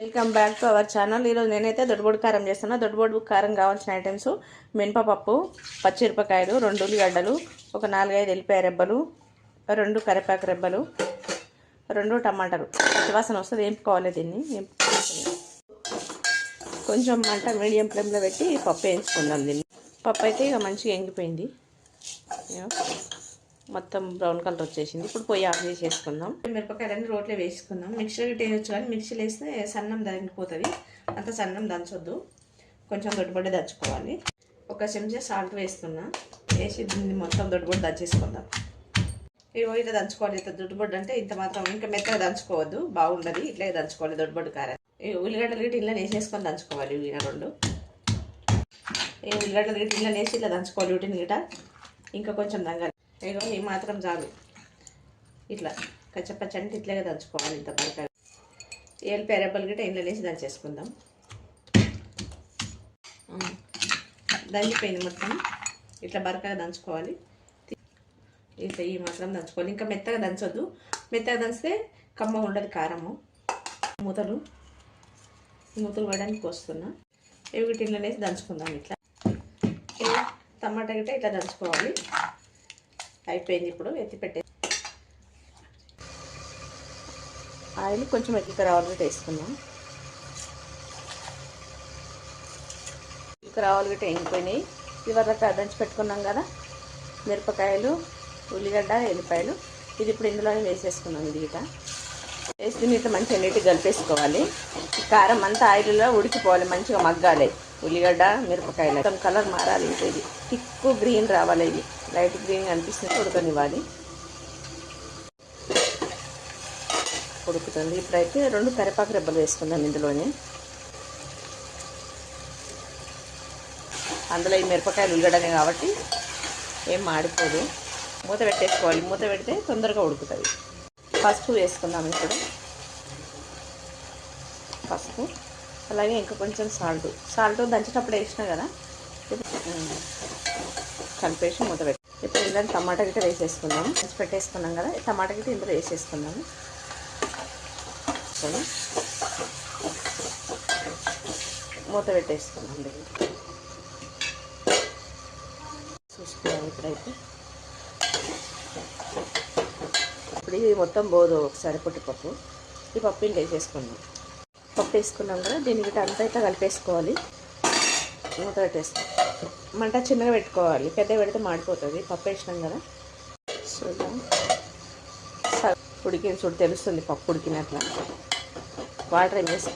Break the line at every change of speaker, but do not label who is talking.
Welcome back to our channel. ఈరోజు నేనైతే దొడ్డుబొడ్డు కారం చేస్తున్నా. దొడ్డుబొడ్డు కారం కావాల్సిన ఐటమ్స్: మినపప్పు, పచ్చిమిరపకాయలు, 2 ఉల్లిగడ్డలు, ఒక 4-5 ఎల్లిపాయ రెబ్బలు, 2 కరివేపాకు రెబ్బలు, 2 టమాటాలు. పచ్చివాసన వస్తుంది, వేపుకోవాలి. దీన్ని కొంచెం మంట మీడియం ఫ్లేమ్లో పెట్టి పప్పు వేయించుకుందాం. దీన్ని పప్పు అయితే ఇక మంచిగా ఎంగిపోయింది, మొత్తం బ్రౌన్ కలర్ వచ్చేసింది. ఇప్పుడు పొయ్యి ఆఫ్ చేసేసుకుందాం. మిరపకాయలన్నీ రోట్లో వేసుకుందాం. మిక్సీలో వేయచ్చు, కానీ మిక్సీలో వేస్తే సన్నం దంగిపోతుంది. అంత సన్నం దంచొద్దు, కొంచెం దొడ్డుబొడ్డ దంచుకోవాలి. 1 చెంచా సాల్ట్ వేస్తున్నా. వేసి దీన్ని మొత్తం దొడ్డుబొడ్డ దంచేసుకుందాం. ఇట్లా దంచుకోవాలి. ఇంత దొడ్డుబొడ్డ అంటే ఇంత మాత్రం, ఇంకా మెత్తగా దంచుకోవద్దు, బాగుండదు. ఇట్లా దంచుకోవాలి దొడ్డుబొడ్డు కారం. ఉల్లిగడ్డలు గిట్టి ఇలా వేసేసుకొని దంచుకోవాలి. వీటిని 2 ఉల్లిగడ్డలు గిట్టి ఇలా వేసి ఇట్లా దంచుకోవాలి. వీటిని గిట ఇంకా కొంచెం దంగాలి. ఏదో ఈ మాత్రం చాలు. ఇట్లా కచ్చపచ్చంటే ఇట్లాగే దంచుకోవాలి. ఇంత బరకగా ఎల్లిపాయ రెబ్బలు గిట్ట ఇంట్లో వేసి దంచేసుకుందాం. దంచిపోయింది మొత్తం. ఇట్లా బరకగా దంచుకోవాలి. ఇట్లా ఈ మాత్రం దంచుకోవాలి. ఇంకా మెత్తగా దంచొద్దు. మెత్తగా దంచితే కమ్మ ఉండదు కారము. మూతలు పడడానికి వస్తున్నా. ఇవి గిట్ట ఇంట్లో వేసి దంచుకుందాం. ఇట్లా టమాటా గిట్ట ఇట్లా దంచుకోవాలి. అయిపోయింది. ఇప్పుడు ఎత్తి పెట్టే ఆయిల్ కొంచెం ఎక్కిక రావాలి వేసుకుందాం. ఎక్కిక రావాలి గట్ట ఎంగిపోయినాయి. ఇవరకు దంచి పెట్టుకున్నాం కదా, మిరపకాయలు, ఉల్లిగడ్డ, ఎల్లిపాయలు. ఇది ఇప్పుడు ఇందులోనే వేసేసుకున్నాం. ఇది గిట వేసి దీన్ని ఇట్లా మంచిగా నీట్గా కలిపేసుకోవాలి. కారం అంతా ఆయిల్లో ఉడికిపోవాలి, మంచిగా మగ్గాలి. ఉల్లిగడ్డ, మిరపకాయలు మొత్తం కలర్ మారాలి. ఇది థిక్ గ్రీన్ రావాలి. ఇది లైట్ గ్రీన్ అనిపిస్తుంది. ఉడకనివ్వాలి. ఉడుకుతుంది. ఇప్పుడైతే 2 కరివేపాకు రెబ్బలు వేసుకుందాం ఇందులోనే. అందులో ఈ మిరపకాయలు, ఉల్లిగడ్డనే కాబట్టి ఏం మాడిపోదు. మూత పెట్టేసుకోవాలి. మూత పెడితే తొందరగా ఉడుకుతుంది. పసుపు వేసుకుందాం. ఇప్పుడు పసుపు, అలాగే ఇంకా కొంచెం సాల్ట్ దంచేటప్పుడు వేసినా కదా, కలిపేసి మూత పెట్టి ఇప్పుడు ఇందులో టమాటా గిట్ట వేసేసుకుందాం. దంచి పెట్టేసుకున్నాం కదా, టమాటా గిట్ట ఇందులో వేసేసుకుందాము. మూత పెట్టేసుకున్నాం. చూసుకున్నాం. ఇప్పుడైతే ఇప్పుడు ఇది మొత్తం పోదు. ఒకసారి పొట్టిపప్పు, ఈ పప్పు ఇంట్లో వేసేసుకుందాం. పప్పు వేసుకున్నాం కదా, దీని గిట్ట అంతా ఇట్లా కలిపేసుకోవాలి. మూత పెట్టేసుకోవాలి. మంట చిన్నగా పెట్టుకోవాలి, పెద్దగా పెడితే మాడిపోతుంది. పప్పు వేసినాం కదా, చూద్దాం. ఉడికిన చూడు తెలుస్తుంది పప్పు ఉడికినట్ల. వాటర్ వేసుకొని